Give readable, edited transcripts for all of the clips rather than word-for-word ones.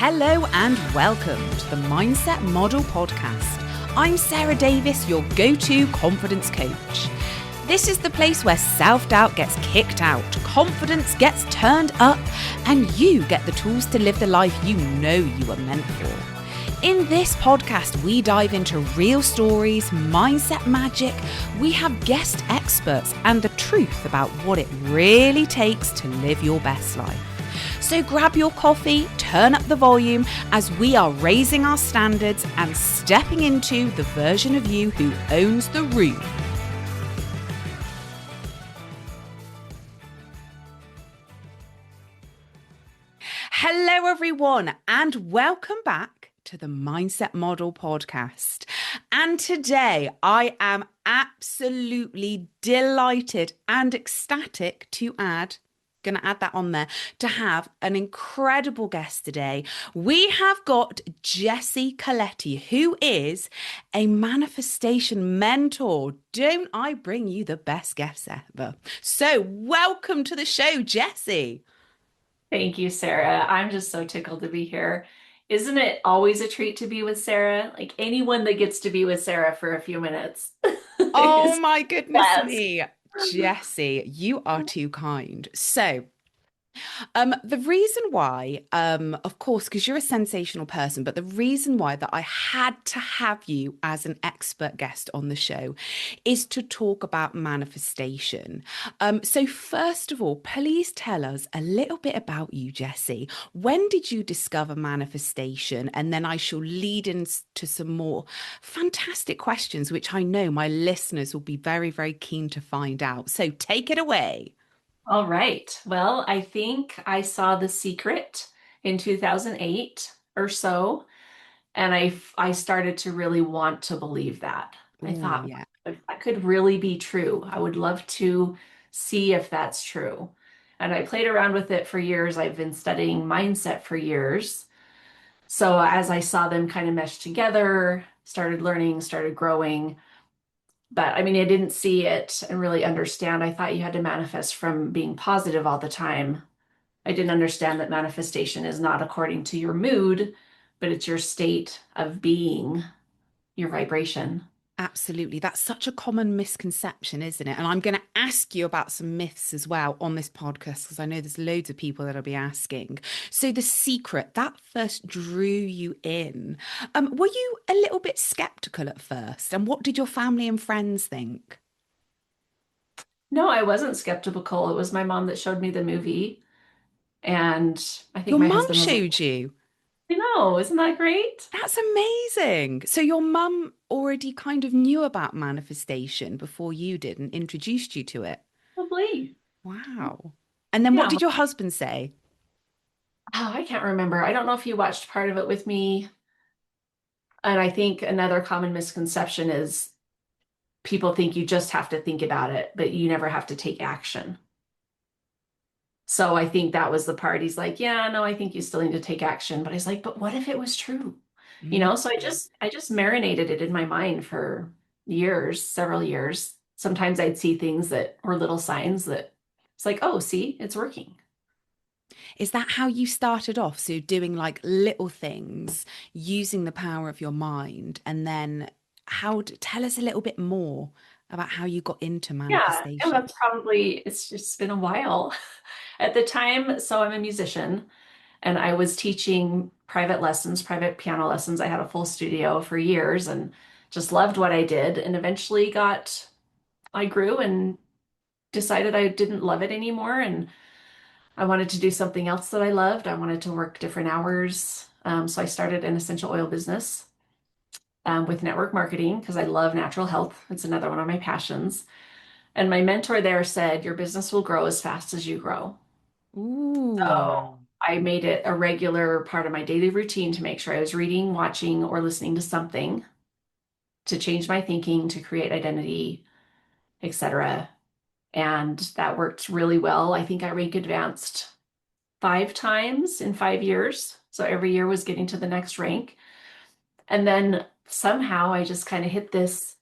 Hello and welcome to the Mindset Model Podcast. I'm Sarah Davis, your go-to confidence coach. This is the place where self-doubt gets kicked out, confidence gets turned up, and you get the tools to live the life you know you are meant for. In this podcast, we dive into real stories, mindset magic, we have guest experts, and the truth about what it really takes to live your best life. So grab your coffee, turn up the volume as we are raising our standards and stepping into the version of you who owns the room. Hello everyone and welcome back to the Mindset Model Podcast. And today I am absolutely delighted and ecstatic to have an incredible guest today. We have got Jessi Coletti, who is a manifestation mentor. Don't I bring you the best guests ever? So welcome to the show, Jessi. Thank you, Sarah. I'm just so tickled to be here. Isn't it always a treat to be with Sarah? Like anyone that gets to be with Sarah for a few minutes Oh is my goodness blessed. me. Jessi, you are too kind. So the reason why, of course, because you're a sensational person, but the reason why that I had to have you as an expert guest on the show is to talk about manifestation. So first of all, please tell us a little bit about you, Jessi. When did you discover manifestation? And then I shall lead into some more fantastic questions, which I know my listeners will be very, very keen to find out. So take it away. All right. Well, I think I saw The Secret in 2008 or so, and I started to really want to believe that. I Oh, thought yeah. if that could really be true. I would love to see if that's true. And I played around with it for years. I've been studying mindset for years. So as I saw them kind of mesh together, started learning, started growing. But I mean, I didn't see it and really understand. I thought you had to manifest from being positive all the time. I didn't understand that manifestation is not according to your mood, but it's your state of being, your vibration. Absolutely. That's such a common misconception, isn't it? And I'm going to ask you about some myths as well on this podcast because I know there's loads of people that'll be asking. So, The Secret, that first drew you in. Were you a little bit skeptical at first? And what did your family and friends think? No, I wasn't skeptical. It was my mom that showed me the movie. And I think Your my mum husband was like, showed you. you know, isn't that great? That's amazing. So, your mum already kind of knew about manifestation before you did and introduced you to it. Probably. Wow. And then what Yeah. did your husband say? Oh, I can't remember. I don't know if you watched part of it with me. And I think another common misconception is people think you just have to think about it, but you never have to take action. So I think that was the part. He's like, yeah, no, I think you still need to take action. But he's like, but what if it was true? So I just marinated it in my mind for years, several years. Sometimes I'd see things that were little signs that it's like, oh, see, it's working. Is that how you started off? So doing like little things, using the power of your mind, and then tell us a little bit more about how you got into Yeah, and manifestation. that's probably it's just been a while. At the time, so I'm a musician and I was teaching private lessons, private piano lessons. I had a full studio for years and just loved what I did and eventually I grew and decided I didn't love it anymore and I wanted to do something else that I loved. I wanted to work different hours. So I started an essential oil business with network marketing because I love natural health. It's another one of my passions. And my mentor there said, your business will grow as fast as you grow. Ooh. So I made it a regular part of my daily routine to make sure I was reading, watching, or listening to something to change my thinking, to create identity, etc. And that worked really well. I think I rank advanced 5 times in 5 years. So every year was getting to the next rank. And then somehow I just kind of hit this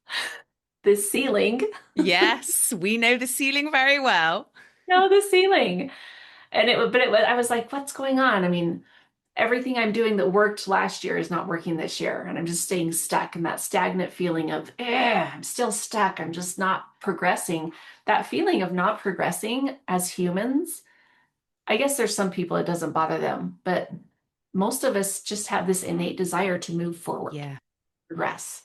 ceiling. Yes, we know the ceiling very well. No, the ceiling. And it was I was like, what's going on? I mean, everything I'm doing that worked last year is not working this year. And I'm just staying stuck in that stagnant feeling of, I'm still stuck. I'm just not progressing. That feeling of not progressing as humans, I guess there's some people it doesn't bother them, but most of us just have this innate desire to move forward, Yeah. progress.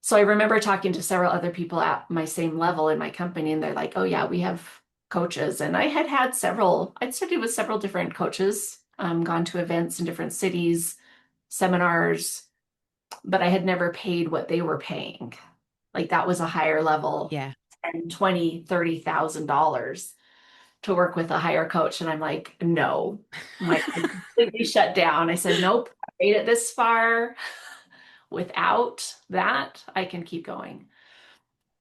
So I remember talking to several other people at my same level in my company, and they're like, oh, yeah, we have coaches. And I had had several, I'd studied with several different coaches, gone to events in different cities, seminars, but I had never paid what they were paying. Like that was a higher level, Yeah. and 20, $30,000 to work with a higher coach. And I'm like, no, I completely shut down. I said, nope, I made it this far. Without that, I can keep going.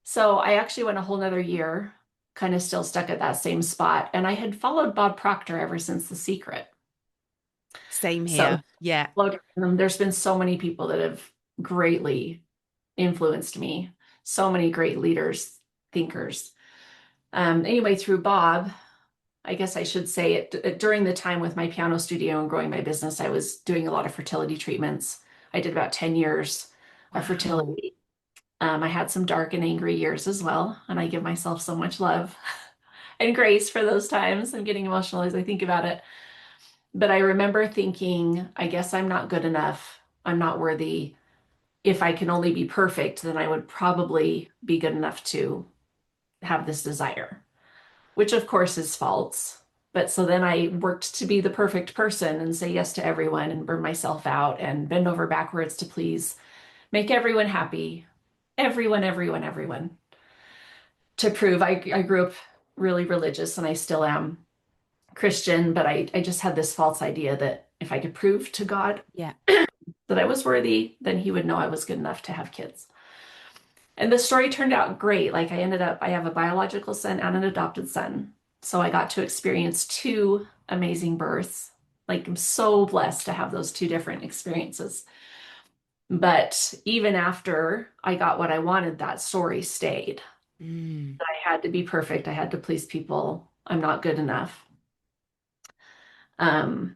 So I actually went a whole nother year, kind of still stuck at that same spot. And I had followed Bob Proctor ever since The Secret. Same So here. Yeah. there's been so many people that have greatly influenced me, so many great leaders, thinkers. Anyway, through Bob, I guess I should say during the time with my piano studio and growing my business, I was doing a lot of fertility treatments. I did about 10 years of Wow. fertility. I had some dark and angry years as well, and I give myself so much love and grace for those times. I'm getting emotional as I think about it. But I remember thinking, I guess I'm not good enough. I'm not worthy. If I can only be perfect, then I would probably be good enough to have this desire, which of course is false. But so then I worked to be the perfect person and say yes to everyone and burn myself out and bend over backwards to please make everyone happy. Everyone, to prove I grew up really religious and I still am Christian, but I just had this false idea that if I could prove to God Yeah. that I was worthy, then he would know I was good enough to have kids. And the story turned out great. Like I have a biological son and an adopted son. So I got to experience two amazing births. Like I'm so blessed to have those two different experiences. But even after I got what I wanted, that story stayed. Mm. I had to be perfect. I had to please people. I'm not good enough. Um,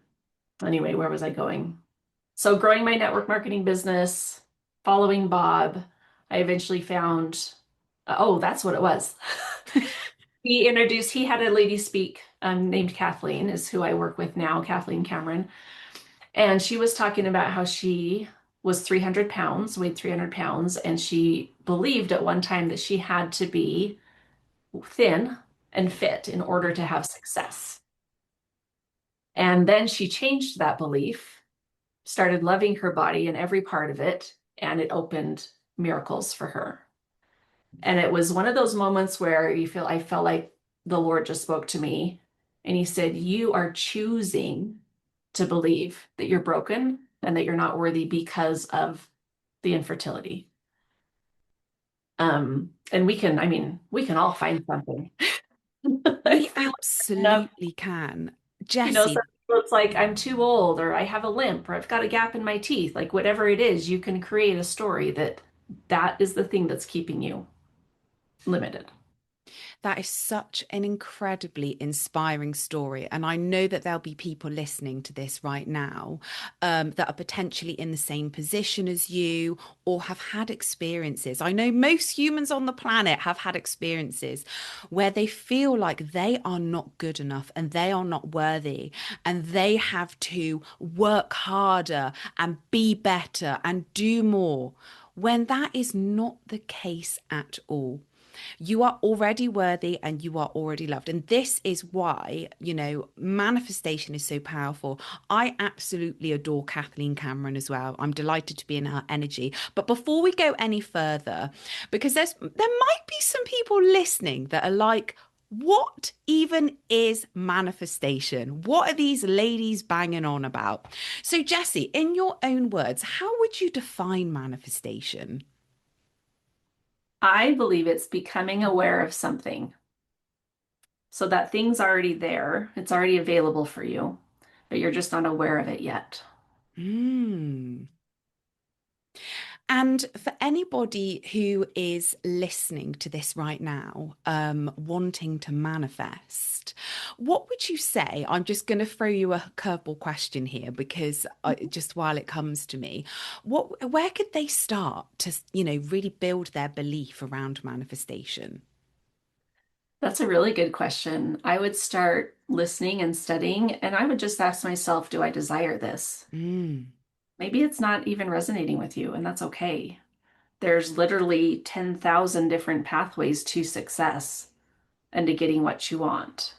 anyway, where was I going? So growing my network marketing business, following Bob, I eventually found, oh, that's what it was. He had a lady speak named Kathleen, is who I work with now, Kathleen Cameron. And she was talking about how she was 300 pounds, weighed 300 pounds, and she believed at one time that she had to be thin and fit in order to have success. And then she changed that belief, started loving her body and every part of it, and it opened miracles for her. And it was one of those moments where I felt like the Lord just spoke to me and he said, you are choosing to believe that you're broken and that you're not worthy because of the infertility. And we can all find something. We If we look enough, absolutely can. some Jessi, people it's like I'm too old or I have a limp or I've got a gap in my teeth. Like whatever it is, you can create a story that is the thing that's keeping you limited. that is such an incredibly inspiring story. And I know that there'll be people listening to this right now that are potentially in the same position as you or have had experiences. I know most humans on the planet have had experiences where they feel like they are not good enough and they are not worthy and they have to work harder and be better and do more when that is not the case at all. You are already worthy and you are already loved. And this is why, manifestation is so powerful. I absolutely adore Kathleen Cameron as well. I'm delighted to be in her energy. But before we go any further, because there might be some people listening that are like, what even is manifestation? What are these ladies banging on about? So, Jessi, in your own words, how would you define manifestation? I believe it's becoming aware of something so that thing's already there, it's already available for you, but you're just not aware of it yet. Mm. And for anybody who is listening to this right now, wanting to manifest, what would you say? I'm just going to throw you a curveball question here because just while it comes to me, where could they start to, really build their belief around manifestation? That's a really good question. I would start listening and studying, and I would just ask myself, do I desire this? Mm. Maybe it's not even resonating with you, and that's okay. There's literally 10,000 different pathways to success and to getting what you want.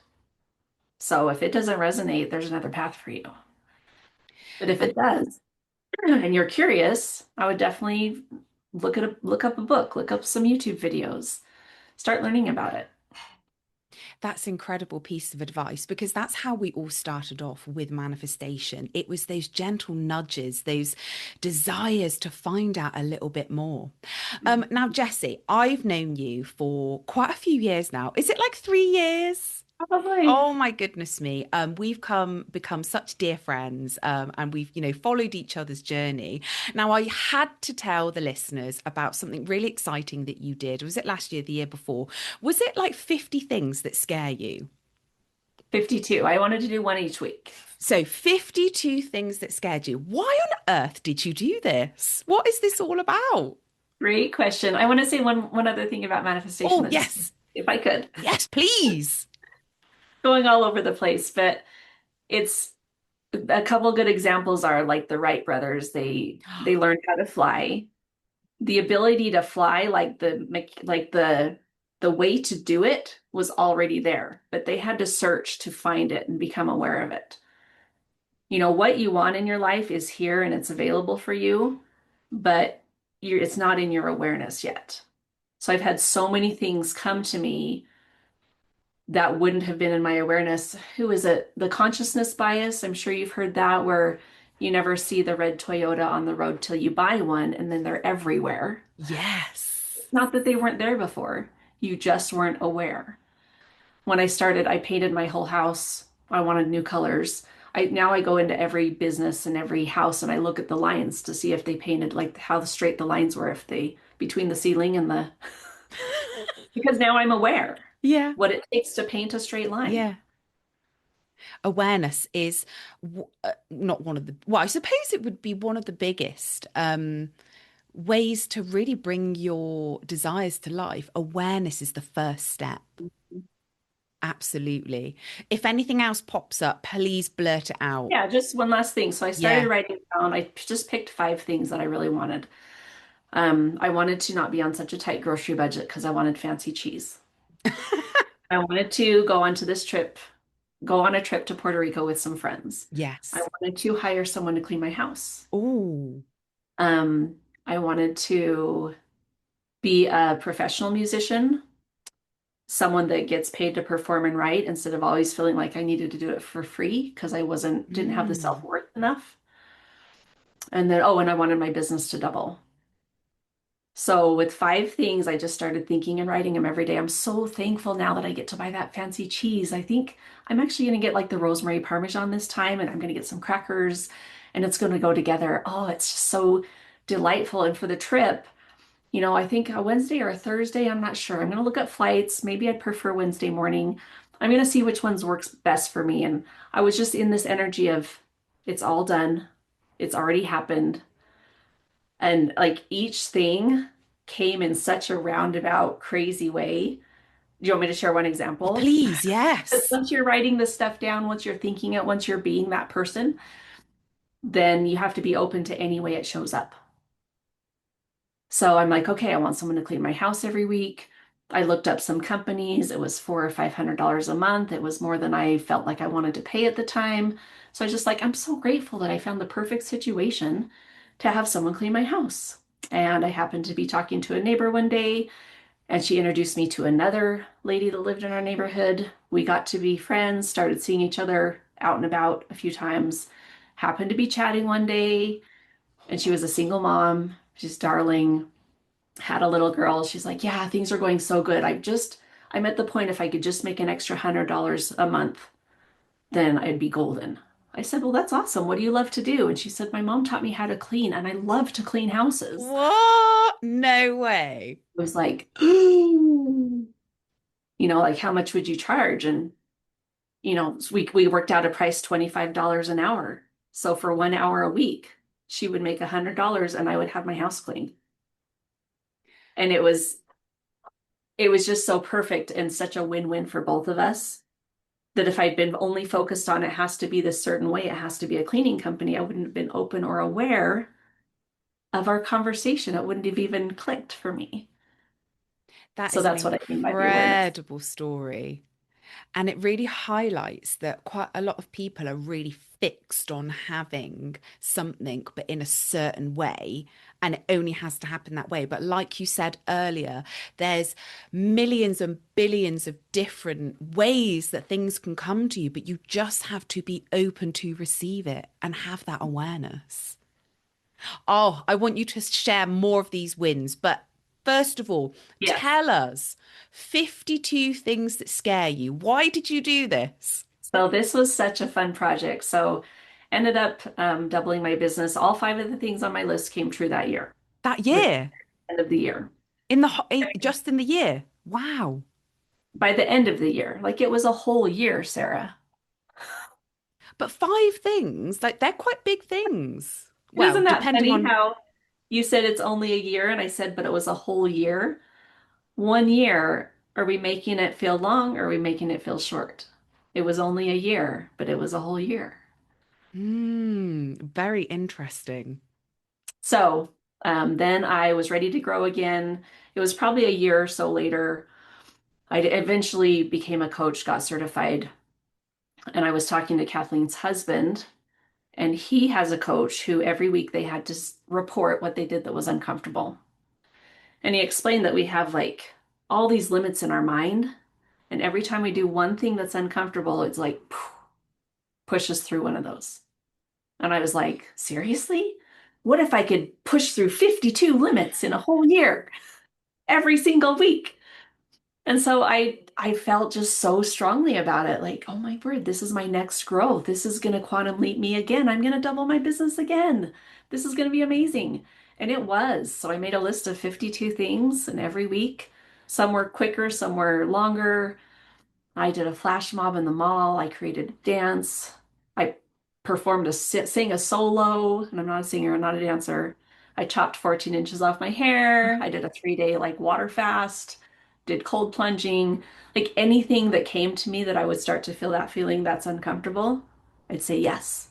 So if it doesn't resonate, there's another path for you. But if And it does, and you're curious, I would definitely look up a book, look up some YouTube videos, start learning about it. that's incredible piece of advice because that's how we all started off with manifestation. It was those gentle nudges, those desires to find out a little bit more. Now, Jessi, I've known you for quite a few years now. Is it like 3 years? Probably. Oh my goodness me. We've become such dear friends, and we've, followed each other's journey. Now, I had to tell the listeners about something really exciting that you did. Was it last year, the year before? Was it like 50 things that scare you? 52. I wanted to do one each week. So 52 things that scared you. Why on earth did you do this? What is this all about? Great question. I want to say one other thing about manifestation Oh, that just, yes. if I could, Yes, please. going all over the place, but it's a couple good examples are like the Wright brothers. They learned how to fly. The ability to fly, like the way to do it was already there, but they had to search to find it and become aware of it. What you want in your life is here and it's available for you, but it's not in your awareness yet. So I've had so many things come to me that wouldn't have been in my awareness. Who is it? The consciousness bias. I'm sure you've heard that, where you never see the red Toyota on the road till you buy one, and then they're everywhere. Yes. It's not that they weren't there before. You just weren't aware. When I started, I painted my whole house. I wanted new colors. I go into every business and every house and I look at the lines to see if they painted like how straight the lines were, if they between the ceiling and the because now I'm aware Yeah. what it takes to paint a straight line. Yeah. Awareness is not one of the, well, I suppose it would be one of the biggest ways to really bring your desires to life. Awareness is the first step. Absolutely. If anything else pops up, please blurt it out. Yeah, just one last thing. So I started Yeah. writing down, I just picked 5 things that I really wanted. I wanted to not be on such a tight grocery budget because I wanted fancy cheese. I wanted to go on a trip to Puerto Rico with some friends. I Yes. wanted to hire someone to clean my house. Oh, Um, I wanted to be a professional musician, someone that gets paid to perform and write instead of always feeling like I needed to do it for free because I didn't have the mm. self-worth enough. And then, oh, and I wanted my business to double. So with 5 things, I just started thinking and writing them every day. I'm so thankful now that I get to buy that fancy cheese. I think I'm actually going to get like the rosemary parmesan this time, and I'm going to get some crackers, and it's going to go together. Oh, it's just so delightful. And for the trip, I think a Wednesday or a Thursday, I'm not sure. I'm going to look at flights. Maybe I'd prefer Wednesday morning. I'm going to see which ones works best for me. And I was just in this energy of it's all done. It's already happened. And like each thing came in such a roundabout, crazy way. Do you want me to share one example? Please, Because yes. once you're writing this stuff down, once you're thinking it, once you're being that person, then you have to be open to any way it shows up. So I'm like, okay, I want someone to clean my house every week. I looked up some companies. It was $400 or $500 a month. It was more than I felt like I wanted to pay at the time. So I was just like, I'm so grateful that I found the perfect situation to have someone clean my house. And I happened to be talking to a neighbor one day, and she introduced me to another lady that lived in our neighborhood. We got to be friends, started seeing each other out and about a few times. Happened to be chatting one day, and she was a single mom. She's darling, had a little girl. She's like, yeah, things are going so good. I'm at the point if I could just make an extra $100 a month, then I'd be golden. I said, well, that's awesome. What do you love to do? And she said, my mom taught me how to clean, and I love to clean houses. What? No way. It was like, like how much would you charge? And we worked out a price $25 an hour. So for 1 hour a week, she would make $100 and I would have my house cleaned. And it was just so perfect and such a win-win for both of us that if I'd been only focused on it has to be this certain way, it has to be a cleaning company, I wouldn't have been open or aware of our conversation. It wouldn't have even clicked for me. That So is an that's what I mean by the awareness. incredible story. And it really highlights that quite a lot of people are really fixed on having something, but in a certain way. And it only has to happen that way. But like you said earlier, there's millions and billions of different ways that things can come to you, but you just have to be open to receive it and have that awareness. Oh, I want you to share more of these wins. But first of all, Yes. tell us 52 things that scare you. Why did you do this? So this was such a fun project. So ended up doubling my business. All five of the things on my list came true that year, That the year, end of the year. just in the year. Wow. By the end of the year, like it was a whole year, Sarah. But five things, like they're quite big things. Well, Isn't that depending funny on, how you said it's only a year and I said, but it was a whole year? 1 year, are we making it feel long or are we making it feel short? It was only a year, but it was a whole year. very interesting. So then I was ready to grow again. It was probably a year or so later. I eventually became a coach, got certified, and I was talking to Kathleen's husband, and he has a coach who every week they had to report what they did that was uncomfortable. And he explained that we have like all these limits in our mind, and every time we do one thing that's uncomfortable, it's like pushes through one of those. And I was like, seriously? What if I could push through 52 limits in a whole year, every single week? And so I felt just so strongly about it, like, oh my word, this is my next growth. This is going to quantum leap me again. I'm going to double my business again. This is going to be amazing. And it was. So I made a list of 52 things, and every week, some were quicker, some were longer. I did a flash mob in the mall. I created a dance. I performed sing a solo, and I'm not a singer, I'm not a dancer. I chopped 14 inches off my hair. I did a 3 day like water fast, did cold plunging, like anything that came to me that I would start to feel that feeling that's uncomfortable, I'd say yes.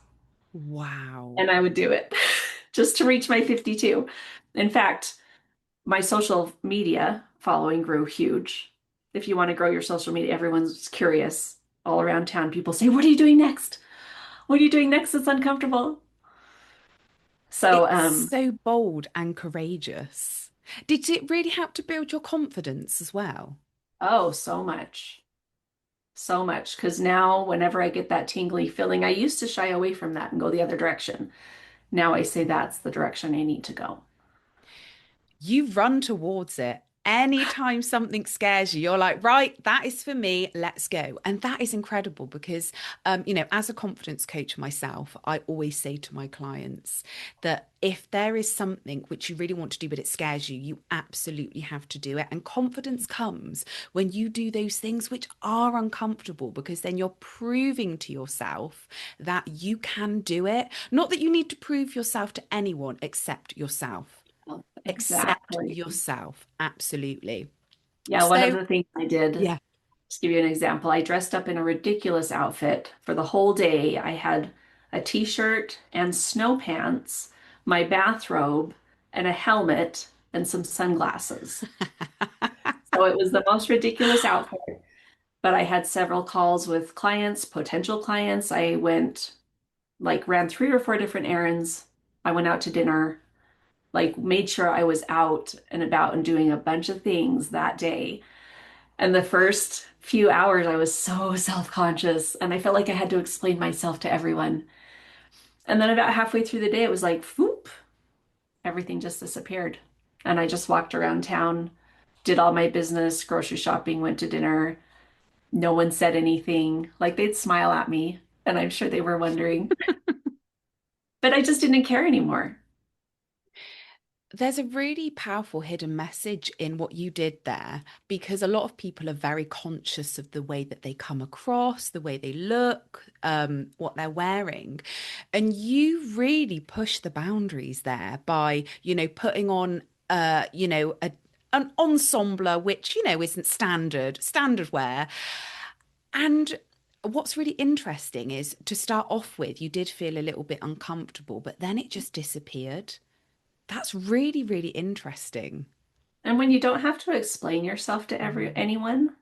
Wow. And I would do it just to reach my 52. In fact, my social media following grew huge. If you want to grow your social media, everyone's curious all around town. People say, what are you doing next? What are you doing next that's uncomfortable? So, It's so bold and courageous. Did it really help to build your confidence as well? oh, so much. So much. Because now, whenever I get that tingly feeling, I used to shy away from that and go the other direction. Now I say that's the direction I need to go. You run towards it. Anytime something scares you, you're like, right, that is for me. Let's go. And that is incredible because, as a confidence coach myself, I always say to my clients that if there is something which you really want to do, but it scares you, you absolutely have to do it. And confidence comes when you do those things which are uncomfortable, because then you're proving to yourself that you can do it. Not that you need to prove yourself to anyone except yourself. Accept Exactly. yourself. Absolutely. Yeah, one of So, the things I did, yeah. just give you an example, I dressed up in a ridiculous outfit for the whole day. I had a t-shirt and snow pants, my bathrobe, and a helmet and some sunglasses. So it was the most ridiculous outfit, but I had several calls with clients, potential clients. I went, like, ran 3 or 4 different errands. I went out to dinner, like, made sure I was out and about and doing a bunch of things that day. And the first few hours, I was so self-conscious and I felt like I had to explain myself to everyone. And then about halfway through the day, it was like, whoop, everything just disappeared. And I just walked around town, did all my business, grocery shopping, went to dinner. No one said anything. Like they'd smile at me. And I'm sure they were wondering, but I just didn't care anymore. There's a really powerful hidden message in what you did there because a lot of people are very conscious of the way that they come across, the way they look, what they're wearing. And you really push the boundaries there by, putting on, an ensemble which, isn't standard wear. And what's really interesting is to start off with, you did feel a little bit uncomfortable, but then it just disappeared. That's really, really interesting. And when you don't have to explain yourself to Mm. anyone,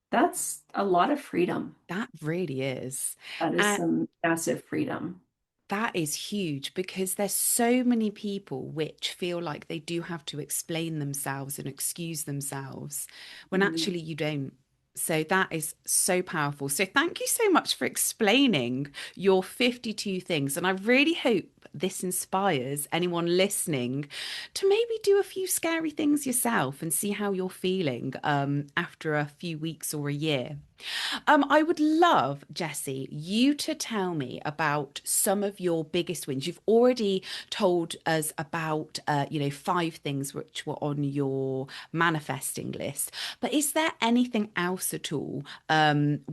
that's a lot of freedom. That really is. That is Uh, some massive freedom. that is huge because there's so many people which feel like they do have to explain themselves and excuse themselves when Mm. actually you don't. So that is so powerful. So thank you so much for explaining your 52 things. And I really hope this inspires anyone listening to maybe do a few scary things yourself and see how you're feeling after a few weeks or a year. I would love, Jessi, you to tell me about some of your biggest wins. You've already told us about, 5 things which were on your manifesting list. But is there anything else at all,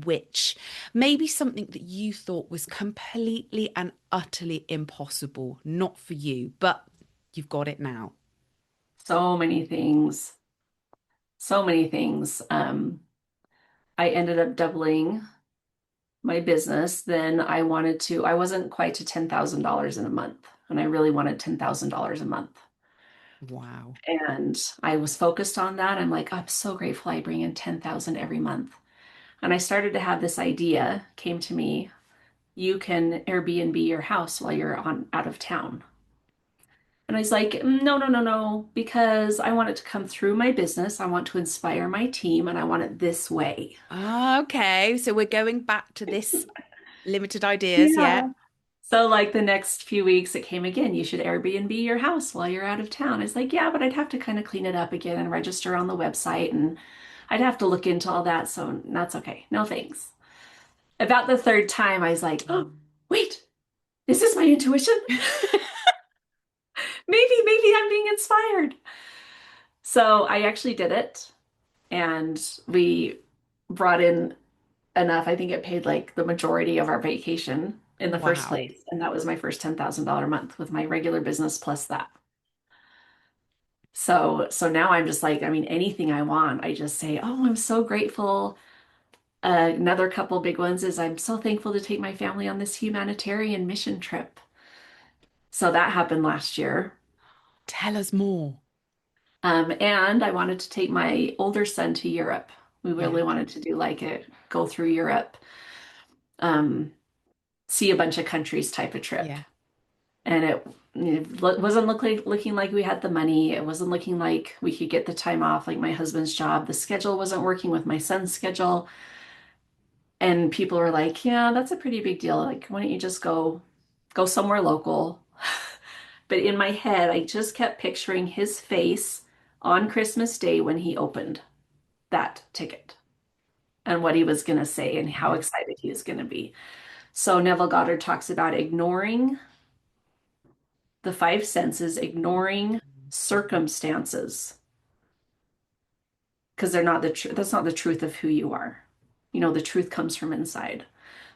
which maybe something that you thought was completely and utterly impossible, not for you, but you've got it now? So many things. So many things. I ended up doubling my business. Then I wasn't quite to $10,000 in a month, and I really wanted $10,000 a month. Wow. And I was focused on that. I'm like, I'm so grateful I bring in 10,000 every month. And I started to have this idea came to me, you can Airbnb your house while you're on out of town. And I was like, no, no, no, no, because I want it to come through my business. I want to inspire my team and I want it this way. Okay, so we're going back to this limited ideas, yeah. Yeah. So like the next few weeks it came again, you should Airbnb your house while you're out of town. I was like, yeah, but I'd have to kind of clean it up again and register on the website and I'd have to look into all that. So that's okay. No thanks. About the third time, I was like, oh, wait, is this my intuition? Maybe I'm being inspired. So I actually did it and we brought in enough. I think it paid like the majority of our vacation in the first Wow. place. And that was my first $10,000 month with my regular business plus that. So now I'm just like, I mean, anything I want, I just say, oh, I'm so grateful. Another couple big ones is I'm so thankful to take my family on this humanitarian mission trip. So that happened last year. Tell us more. And I wanted to take my older son to Europe. We Yeah, really wanted to do like a go through Europe, um, see a bunch of countries type of trip. yeah. And it wasn't looking like we had the money. It wasn't looking like we could get the time off, like my husband's job. The schedule wasn't working with my son's schedule. And people were like, yeah, that's a pretty big deal. Like, why don't you just go somewhere local? But in my head, I just kept picturing his face on Christmas Day when he opened that ticket and what he was going to say and how Yeah. excited he was going to be. So Neville Goddard talks about ignoring the 5 senses, ignoring circumstances because they're not the truth. That's not the truth of who you are. The truth comes from inside.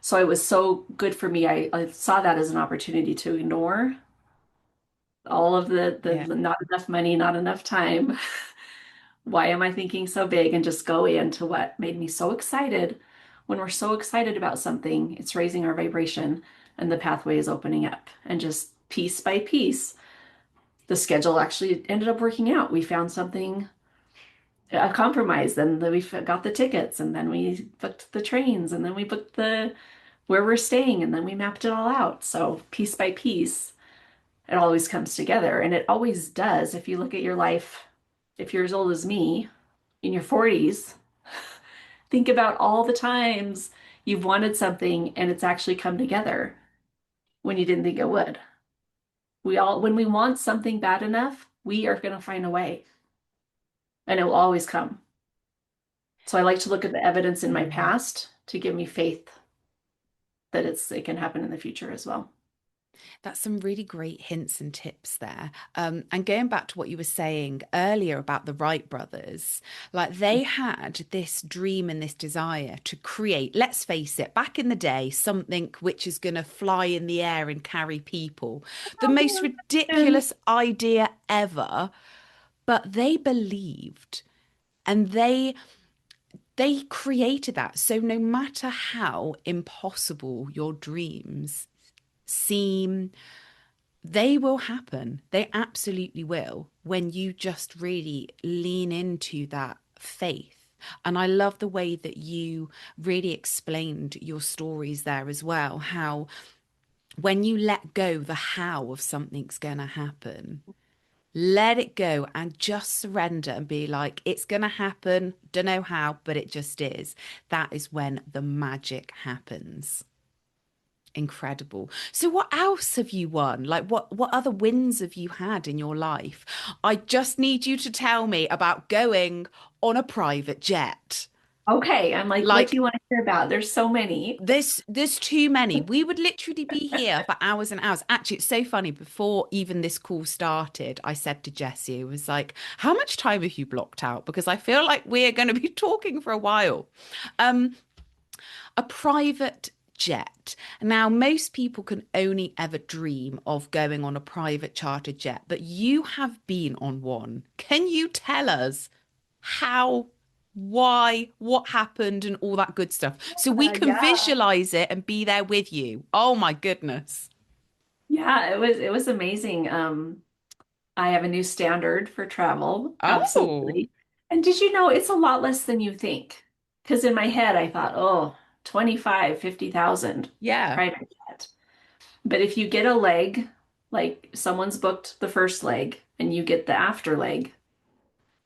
So it was so good for me. I saw that as an opportunity to ignore all of Yeah. the not enough money, not enough time. Why am I thinking so big? And just go into what made me so excited. When we're so excited about something, it's raising our vibration and the pathway is opening up. And just piece by piece, the schedule actually ended up working out. We found something, a compromise. Then we got the tickets and then we booked the trains and then we booked the where we're staying and then we mapped it all out. So piece by piece, it always comes together. And it always does. If you look at your life, if you're as old as me, in your 40s, think about all the times you've wanted something and it's actually come together when you didn't think it would. When we want something bad enough, we are going to find a way and it will always come. So I like to look at the evidence in my Mm. past to give me faith that it can happen in the future as well. That's some really great hints and tips there. And going back to what you were saying earlier about the Wright brothers, like they had this dream and this desire to create, let's face it, back in the day, something which is going to fly in the air and carry people. The most And ridiculous idea ever, but they believed and they created that. So no matter how impossible your dreams seem, they will happen. They absolutely will when you just really lean into that faith. And I love the way that you really explained your stories there as well. How when you let go the how of something's going to happen, let it go and just surrender and be like, it's going to happen. Don't know how, but it just is. That is when the magic happens. Incredible. So what else have you won? Like what other wins have you had in your life? I just need you to tell me about going on a private jet. okay, I'm like, what do Like you want to hear about? There's so many. there's too many. We would literally be here for hours and hours. Actually, it's so funny. Before even this call started, I said to Jessie, it was like, how much time have you blocked out? Because I feel like we're going to be talking for a while. Um, a private jet. Now, most people can only ever dream of going on a private charter jet, but you have been on one. Can you tell us how, why, what happened, and all that good stuff so we can Yeah. visualize it and be there with you? Oh my goodness. Yeah, it was amazing. I have a new standard for travel, Oh, absolutely. And did you know it's a lot less than you think? Because in my head I thought, oh, 25, 50,000 yeah. private jet. But if you get a leg, like someone's booked the first leg and you get the after leg,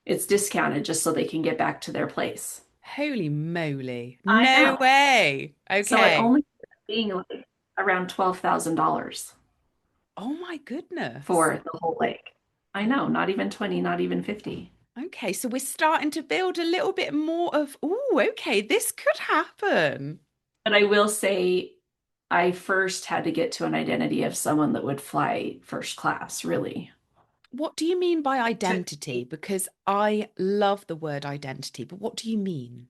it's discounted just so they can get back to their place. Holy moly. I No know. way. So it Okay. only ended up being like around $12,000 Oh my goodness. for the whole leg. I know, not even 20, not even 50. Okay, so we're starting to build a little bit more of, oh, okay, this could happen. But I will say, I first had to get to an identity of someone that would fly first class, really. What do you mean by Took identity? me Because I love the word identity, but what do you mean?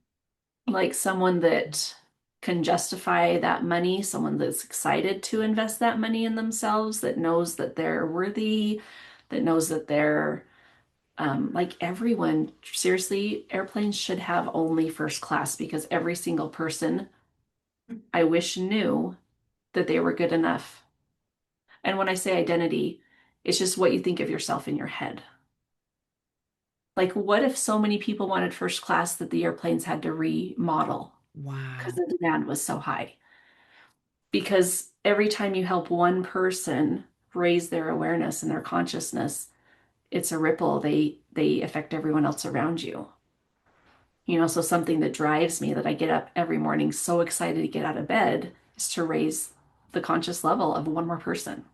like someone that can justify that money, someone that's excited to invest that money in themselves, that knows that they're worthy, that knows that they're like everyone. Seriously, airplanes should have only first class because every single person I wish knew that they were good enough. And when I say identity, it's just what you think of yourself in your head. Like, what if so many people wanted first class that the airplanes had to remodel because Wow. the demand was so high? Because every time you help one person raise their awareness and their consciousness, it's a ripple. They affect everyone else around you. So something that drives me that I get up every morning so excited to get out of bed is to raise the conscious level of one more person.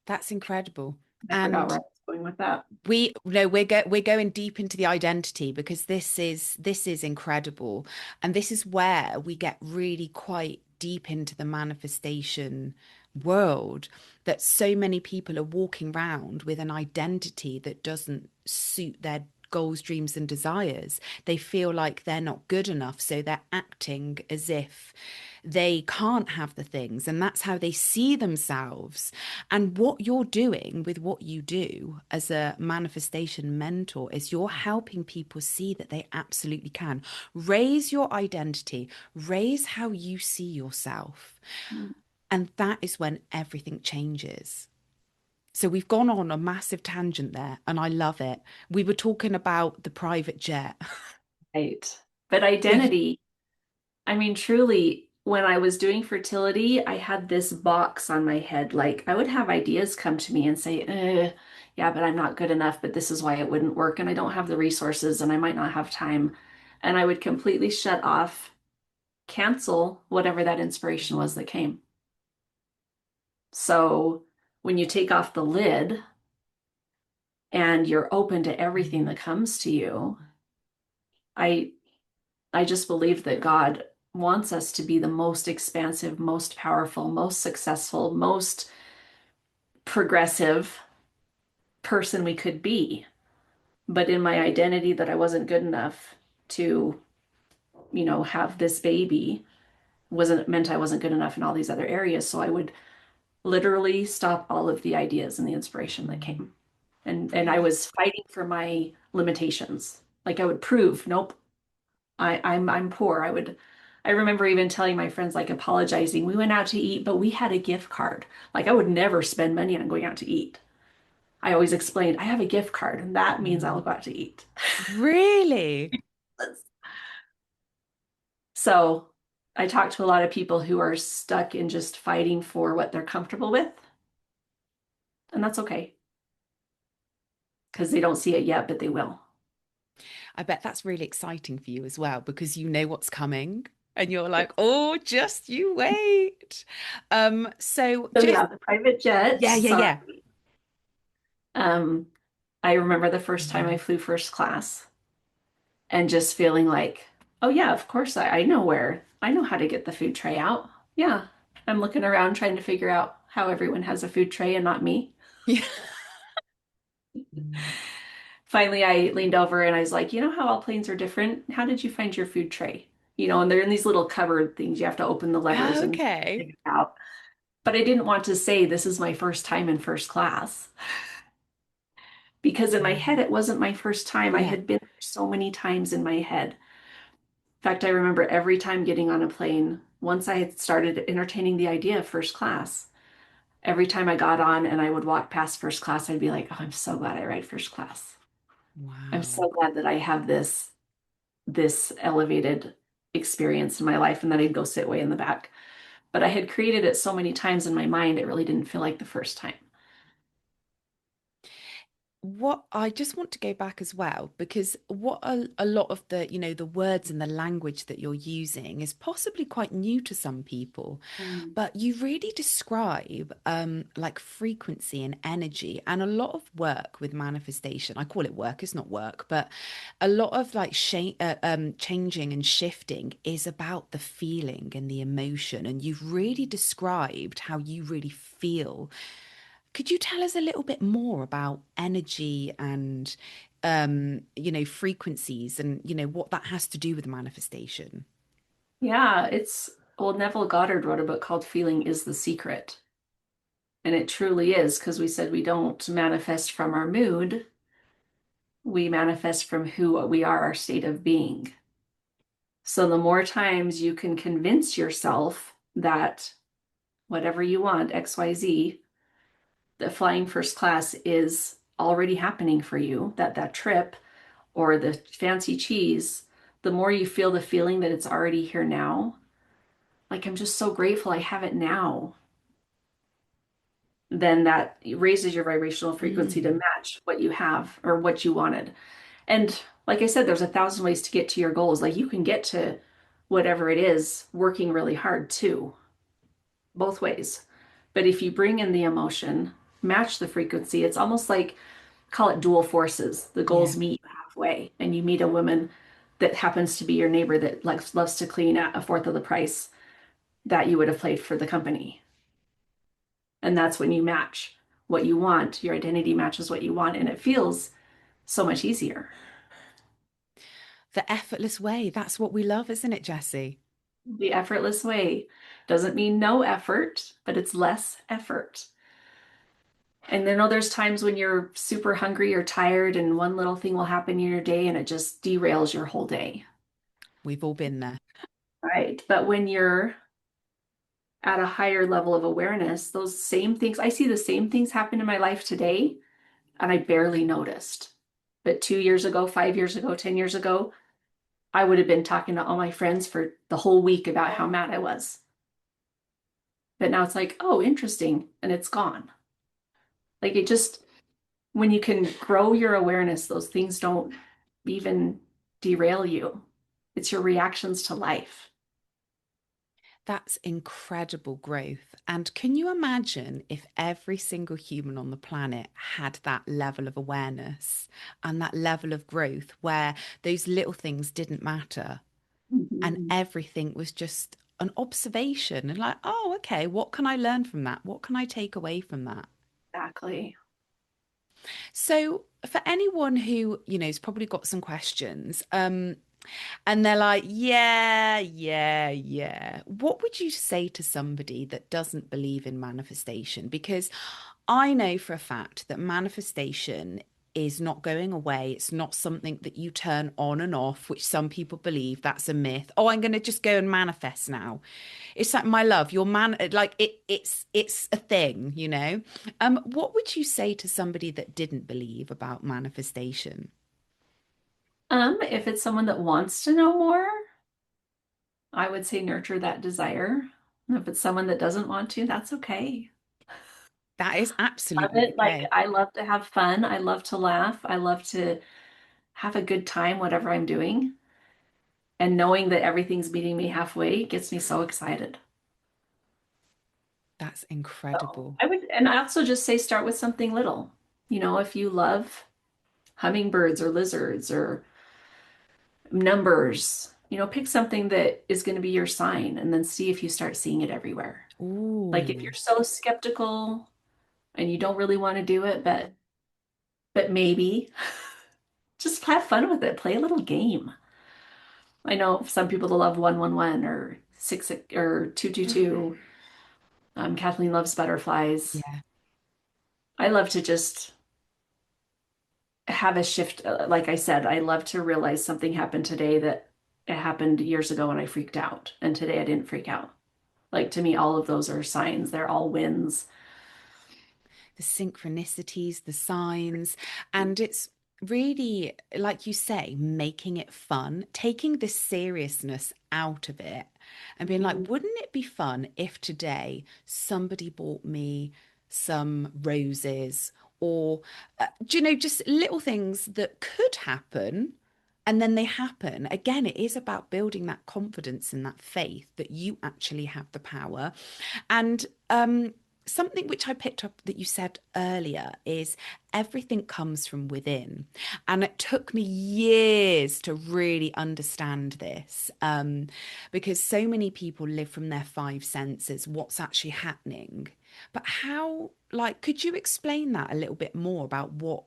That's incredible. I forgot where And I was going with that. we no, we're going deep into the identity because this is incredible. And this is where we get really quite deep into the manifestation world that so many people are walking around with an identity that doesn't suit their goals, dreams, and desires. They feel like they're not good enough, so they're acting as if they can't have the things, and that's how they see themselves. And what you're doing with what you do as a manifestation mentor is you're helping people see that they absolutely can raise your identity, raise how you see yourself. And that is when everything changes. So we've gone on a massive tangent there, and I love it. We were talking about the private jet. Right. But So identity, I mean, truly, when I was doing fertility, I had this box on my head. Like, I would have ideas come to me and say, yeah, but I'm not good enough, but this is why it wouldn't work. And I don't have the resources and I might not have time. And I would completely shut off, cancel whatever that inspiration was that came. So when you take off the lid and you're open to everything that comes to you, I I just believe that God wants us to be the most expansive, most powerful, most successful, most progressive person we could be. But in my identity that I wasn't good enough to, have this baby wasn't meant I wasn't good enough in all these other areas. So I would literally stop all of the ideas and the inspiration that came. And I was fighting for my limitations. Like I would prove, nope, I'm poor. I remember even telling my friends, like apologizing. We went out to eat, but we had a gift card. Like I would never spend money on going out to eat. I always explained, I have a gift card, and that means I'll go out to eat. Really? So I talk to a lot of people who are stuck in just fighting for what they're comfortable with, and that's okay because they don't see it yet, but they will. I bet that's really exciting for you as well because you know what's coming and you're like, oh, just you wait. So So just yeah, the private jet. yeah, yeah, Sorry. yeah. Um, I remember the first time I flew first class and just feeling like, oh yeah, of course I know how to get the food tray out. Yeah. I'm looking around trying to figure out how everyone has a food tray and not me. Yeah. Finally, I leaned over and I was like, you know how all planes are different? How did you find your food tray? And they're in these little cupboard things. You have to open the levers and Okay. take it out. But I didn't want to say this is my first time in first class because in my head, it wasn't my first time. I Yeah. had been there so many times in my head. In fact, I remember every time getting on a plane, once I had started entertaining the idea of first class, every time I got on and I would walk past first class, I'd be like, oh, I'm so glad I ride first class. I'm Wow. so glad that I have this elevated experience in my life, and then I'd go sit way in the back. But I had created it so many times in my mind, it really didn't feel like the first time. What I just want to go back as well, because what a lot of the words and the language that you're using is possibly quite new to some people, Mm. but you really describe like frequency and energy and a lot of work with manifestation. I call it work, it's not work, but a lot of like changing and shifting is about the feeling and the emotion. And you've really described how you really feel. Could you tell us a little bit more about energy and frequencies and what that has to do with manifestation? Yeah, well, Neville Goddard wrote a book called Feeling is the Secret. And it truly is because we said we don't manifest from our mood, we manifest from who we are, our state of being. So the more times you can convince yourself that whatever you want, XYZ, that flying first class is already happening for you, that trip or the fancy cheese, the more you feel the feeling that it's already here now. Like, I'm just so grateful I have it now. Then that raises your vibrational frequency to Mm. match what you have or what you wanted. And like I said, there's 1,000 ways to get to your goals. Like, you can get to whatever it is working really hard too, both ways. But if you bring in the emotion, match the frequency, it's almost like, call it dual forces. The Yeah. goals meet you halfway, and you meet a woman that happens to be your neighbor that loves to clean at a fourth of the price that you would have paid for the company. And that's when you match what you want. Your identity matches what you want, and it feels so much easier. The effortless way. That's what we love, isn't it, Jessie? The effortless way doesn't mean no effort, but it's less effort. And then there's times when you're super hungry or tired, and one little thing will happen in your day and it just derails your whole day. We've all been there. Right. But when you're at a higher level of awareness, those same things, I see the same things happen in my life today, and I barely noticed. But 2 years ago, 5 years ago, 10 years ago, I would have been talking to all my friends for the whole week about how mad I was. But now it's like, oh, interesting. And it's gone. Like, it just, when you can grow your awareness, those things don't even derail you. It's your reactions to life. That's incredible growth. And can you imagine if every single human on the planet had that level of awareness and that level of growth where those little things didn't matter? and Mhm. everything was just an observation and like, oh, okay, what can I learn from that? What can I take away from that? Exactly. So for anyone who, has probably got some questions, and they're like, yeah, yeah, yeah. What would you say to somebody that doesn't believe in manifestation? Because I know for a fact that manifestation is not going away. It's not something that you turn on and off, which some people believe that's a myth. Oh, I'm going to just go and manifest now. It's like, my love, your man, like it's a thing, you know? What would you say to somebody that didn't believe about manifestation? If it's someone that wants to know more, I would say nurture that desire. And if it's someone that doesn't want to, that's okay. That is Love absolutely it. Like, okay. I love to have fun. I love to laugh. I love to have a good time, whatever I'm doing. And knowing that everything's meeting me halfway gets me so excited. That's So incredible. I would, and I also just say start with something little. If you love hummingbirds or lizards or numbers, pick something that is going to be your sign and then see if you start seeing it everywhere. Like if you're Ooh, so skeptical and you don't really want to do it, but maybe just have fun with it. Play a little game. I know some people that love 111 or 6 or 222. Kathleen loves butterflies. yeah. I love to just have a shift. Like I said, I love to realize something happened today that it happened years ago and I freaked out. And today I didn't freak out. Like to me, all of those are signs. They're all wins. The synchronicities, the signs, and it's really, like you say, making it fun, taking the seriousness out of it and being like, Mhm. wouldn't it be fun if today somebody bought me some roses or, just little things that could happen. And then they happen. Again, it is about building that confidence and that faith that you actually have the power. And something which I picked up that you said earlier is everything comes from within. And it took me years to really understand this because so many people live from their five senses, what's actually happening. But how, like, could you explain that a little bit more about what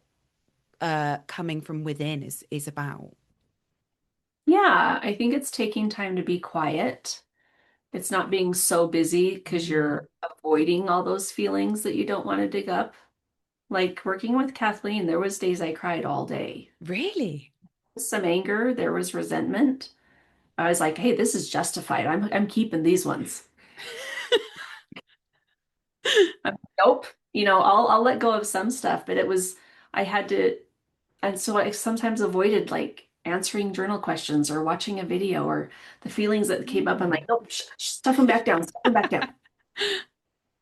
coming from within is about? Yeah, I think it's taking time to be quiet. It's not being so busy because Mm, you're avoiding all those feelings that you don't want to dig up. Like working with Kathleen, there was days I cried all day. really? Some anger, there was resentment. I was like, hey, this is justified. I'm keeping these ones. Nope. I'll let go of some stuff, but I had to, and so I sometimes avoided like answering journal questions or watching a video or the feelings that came up. I'm like, Mm. nope, stuff them back down, stuff them back down.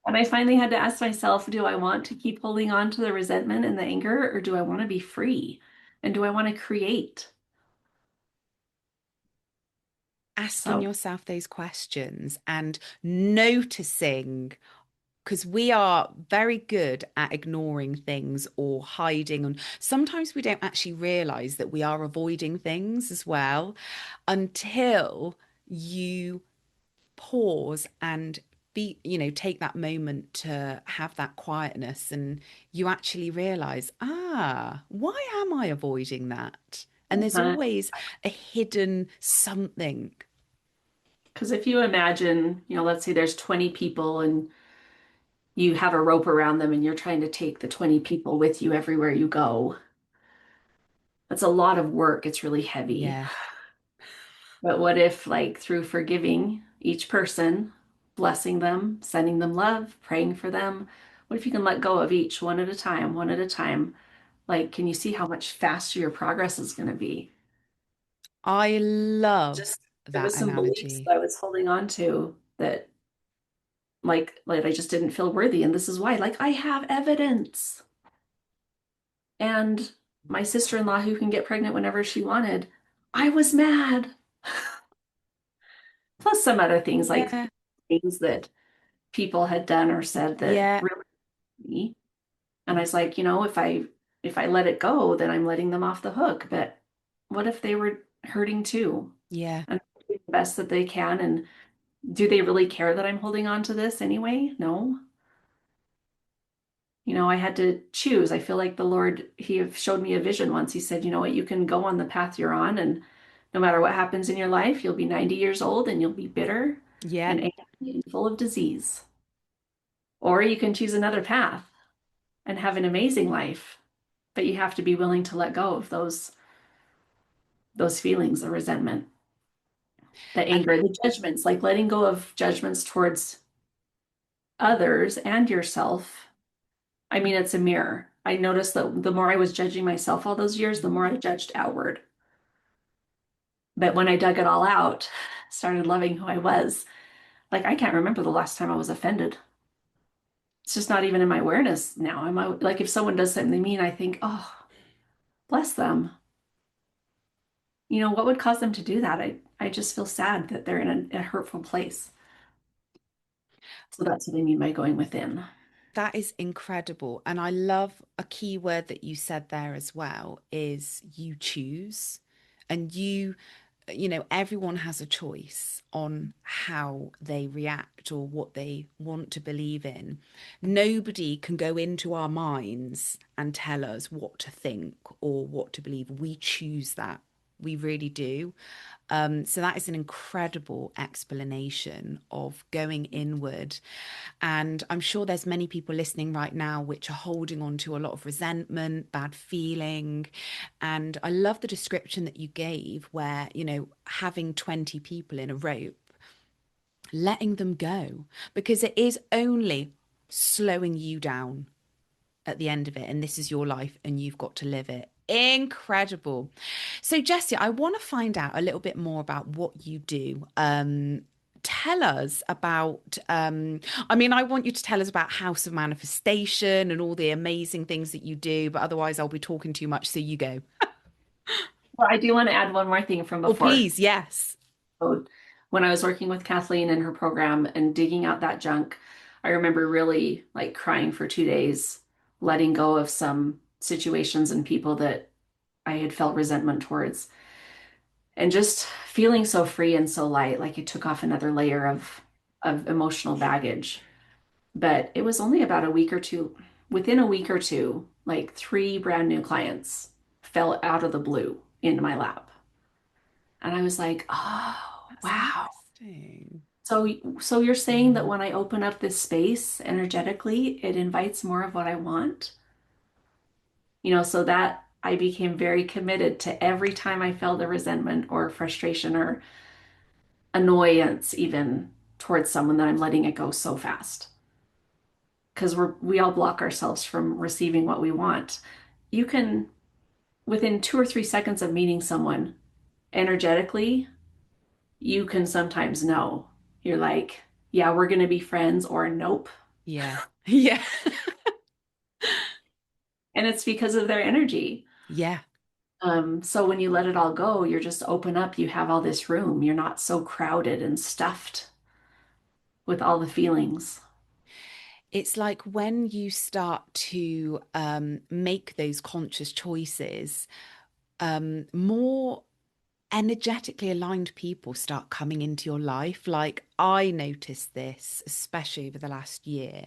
And I finally had to ask myself, do I want to keep holding on to the resentment and the anger, or do I want to be free? And do I want to create? Asking So, yourself those questions and noticing, because we are very good at ignoring things or hiding, and sometimes we don't actually realize that we are avoiding things as well until you pause and take that moment to have that quietness and you actually realize, why am I avoiding that? And there's always a hidden something. because if you imagine, let's say there's 20 people and you have a rope around them and you're trying to take the 20 people with you everywhere you go, that's a lot of work. It's really heavy. Yeah. But what if, like, through forgiving each person, blessing them, sending them love, praying for them, what if you can let go of each one at a time, one at a time? Like, can you see how much faster your progress is going to be? I love Just there that was some beliefs analogy. that I was holding on to that like I just didn't feel worthy. And this is why, like, I have evidence. And my sister-in-law who can get pregnant whenever she wanted, I was mad. Plus some other things like Yeah. things that people had done or said that Yeah. really hurt me. And I was like, if I let it go, then I'm letting them off the hook. But what if they were hurting too? Yeah. And best that they can. And do they really care that I'm holding on to this anyway? No. I had to choose. I feel like the Lord, He showed me a vision once. He said, you know what, you can go on the path you're on, and no matter what happens in your life, you'll be 90 years old and you'll be bitter Yeah. and angry and full of disease. Or you can choose another path and have an amazing life, but you have to be willing to let go of those feelings, the resentment, the And anger, the judgments, like letting go of judgments towards others and yourself. I mean, it's a mirror. I noticed that the more I was judging myself all those years, the more I judged outward. But when I dug it all out, started loving who I was, like I can't remember the last time I was offended. It's just not even in my awareness now. Like if someone does something mean, I think, oh, bless them. What would cause them to do that? I just feel sad that they're in a hurtful place. So that's what I mean by going within. that is incredible. And I love a key word that you said there as well is you choose. And everyone has a choice on how they react or what they want to believe in. Nobody can go into our minds and tell us what to think or what to believe. We choose that. We really do. So that is an incredible explanation of going inward. And I'm sure there's many people listening right now which are holding on to a lot of resentment, bad feeling. And I love the description that you gave where, having 20 people in a rope, letting them go, because it is only slowing you down at the end of it. And this is your life and you've got to live it. Incredible. So, Jessie, I want to find out a little bit more about what you do. Tell us about, I want you to tell us about House of Manifestation and all the amazing things that you do, but otherwise I'll be talking too much. So you go. Well, I do want to add one more thing from Oh, before. please. Yes. So when I was working with Kathleen and her program and digging out that junk, I remember really like crying for 2 days, letting go of some situations and people that I had felt resentment towards, and just feeling so free and so light, like it took off another layer of emotional baggage. But it was only about a week or two, within a week or two, like three brand new clients fell out of the blue into my lap. And I was like, oh, That's wow. interesting. So you're saying that when I open up this space energetically, it invites more of what I want? So that I became very committed to every time I felt a resentment or frustration or annoyance even towards someone that I'm letting it go so fast. Because we all block ourselves from receiving what we want. You can, within 2 or 3 seconds of meeting someone energetically, you can sometimes know. You're like, yeah, we're going to be friends, or nope. Yeah. Yeah. And it's because of their energy. Yeah. So when you let it all go, you're just open up, you have all this room. You're not so crowded and stuffed with all the feelings. It's like when you start to make those conscious choices, more energetically aligned people start coming into your life. Like I noticed this, especially over the last year.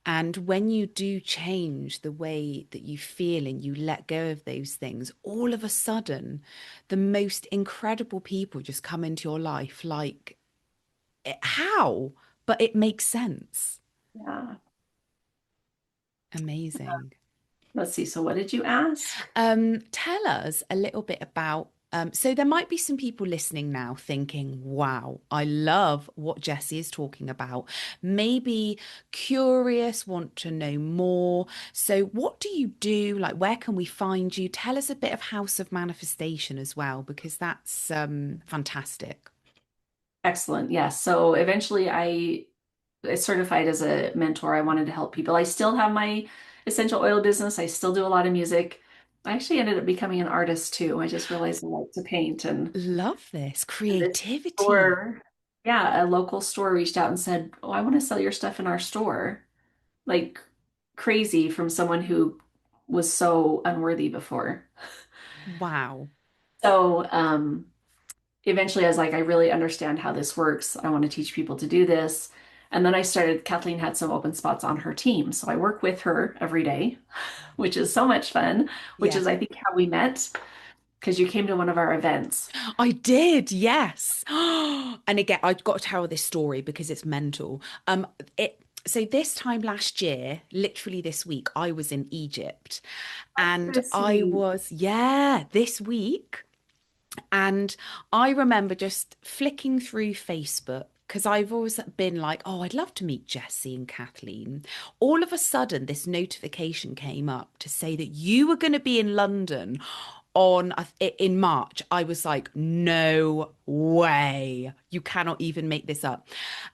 And when you do change the way that you feel and you let go of those things, all of a sudden, the most incredible people just come into your life. Like, how? But it makes sense. Yeah. Amazing. Let's see. So what did you ask? Tell us a little bit about. So there might be some people listening now thinking, wow, I love what Jessie is talking about. Maybe curious, want to know more. So what do you do? Like, where can we find you? Tell us a bit of House of Manifestation as well, because that's fantastic. Excellent. Yes. So eventually I certified as a mentor. I wanted to help people. I still have my essential oil business. I still do a lot of music. I actually ended up becoming an artist too. I just realized I like to paint, Love this and this creativity. store, yeah, a local store reached out and said, "Oh, I want to sell your stuff in our store." Like crazy from someone who was so unworthy before. Wow. So, eventually I was like, I really understand how this works. I want to teach people to do this. And then Kathleen had some open spots on her team. So I work with her every day, which is so much fun, which Yeah. is, I think, how we met because you came to one of our events. I did, yes. And again, I've got to tell this story because it's mental. It so this time last year, literally this week, I was in Egypt and This I week. was, yeah, this week. And I remember just flicking through Facebook because I've always been like, oh, I'd love to meet Jessi and Kathleen. All of a sudden, this notification came up to say that you were going to be in London on in March. I was like, no way. You cannot even make this up.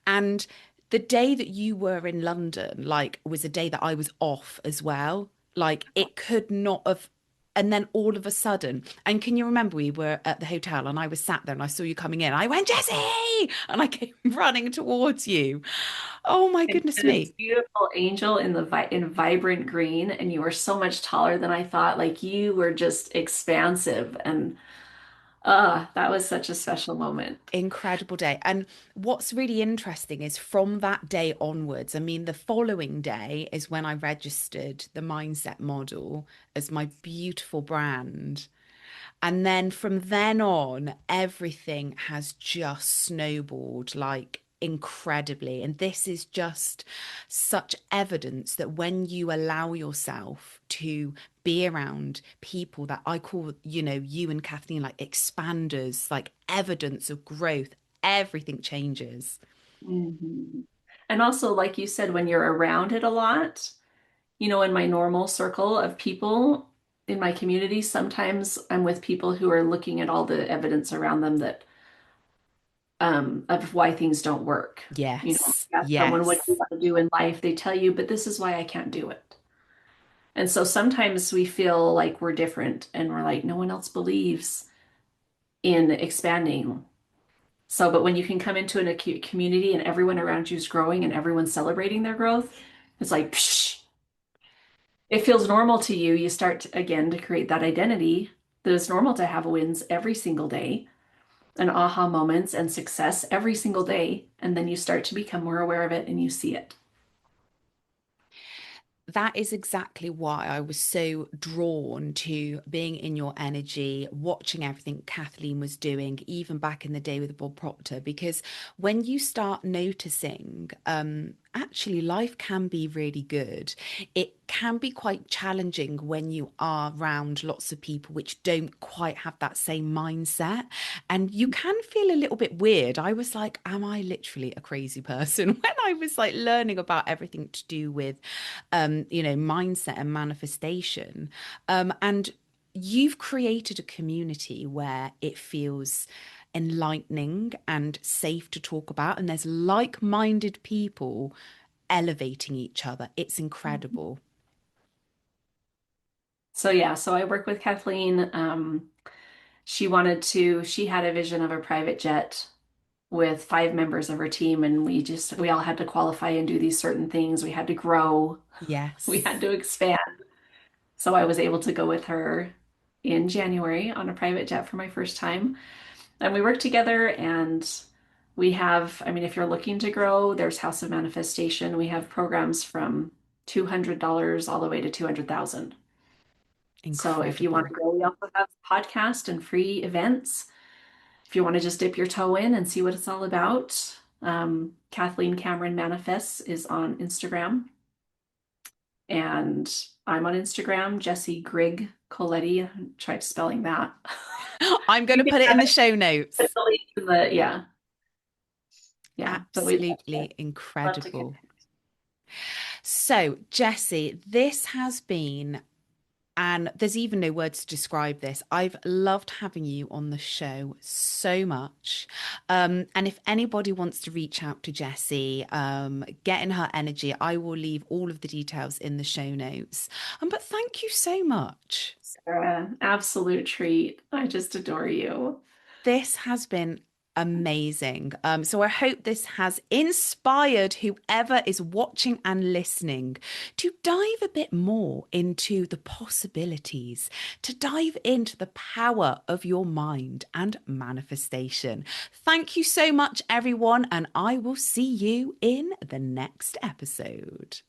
And the day that you were in London, like, was a day that I was off as well. Like, it could not have. And then all of a sudden, and can you remember we were at the hotel and I was sat there and I saw you coming in. I went, Jessi! And I came running towards you. Oh my And goodness this me. beautiful angel in the vi in vibrant green, and you were so much taller than I thought. Like you were just expansive, and that was such a special moment. Incredible day. And what's really interesting is from that day onwards, I mean, the following day is when I registered the mindset model as my beautiful brand. And then from then on, everything has just snowballed like incredibly. And this is just such evidence that when you allow yourself to be around people that I call, you and Kathleen, like expanders, like evidence of growth, everything changes. Mhm. And also, like you said, when you're around it a lot, in my normal circle of people in my community, sometimes I'm with people who are looking at all the evidence around them that of why things don't work. Yes, You ask someone what you yes. want to do in life, they tell you, but this is why I can't do it. And so sometimes we feel like we're different and we're like, no one else believes in expanding. So, but when you can come into an acute community and everyone around you is growing and everyone's celebrating their growth, it's like, psh, it feels normal to you. You start again to create that identity that it's normal to have wins every single day and aha moments and success every single day. And then you start to become more aware of it and you see it. That is exactly why I was so drawn to being in your energy, watching everything Kathleen was doing, even back in the day with Bob Proctor, because when you start noticing, actually life can be really good. It can be quite challenging when you are around lots of people which don't quite have that same mindset. And you can feel a little bit weird. I was like, am I literally a crazy person? When I was like learning about everything to do with mindset and manifestation. And you've created a community where it feels enlightening and safe to talk about, and there's like-minded people elevating each other. It's incredible. So yeah, so I work with Kathleen. She had a vision of a private jet with 5 members of her team, and we all had to qualify and do these certain things. We had to grow, we had Yes. to expand. So I was able to go with her in January on a private jet for my first time. And we work together and I mean, if you're looking to grow, there's House of Manifestation. We have programs from $200 all the way to 200,000. So if you want Incredible. to grow, we also have podcast and free events. If you want to just dip your toe in and see what it's all about, Kathleen Cameron Manifests is on Instagram. And I'm on Instagram, Jessi Grigg Coletti. Try spelling that. I'm going You to can put it in have the it, show put notes. the link in the, yeah, yeah. But we'd Absolutely love to incredible. connect. So, Jessi, this has been, and there's even no words to describe this. I've loved having you on the show so much. And if anybody wants to reach out to Jessi, get in her energy, I will leave all of the details in the show notes. But thank you so much. Sarah, absolute treat. I just adore you. This has been Amazing. So I hope this has inspired whoever is watching and listening to dive a bit more into the possibilities, to dive into the power of your mind and manifestation. Thank you so much, everyone, and I will see you in the next episode.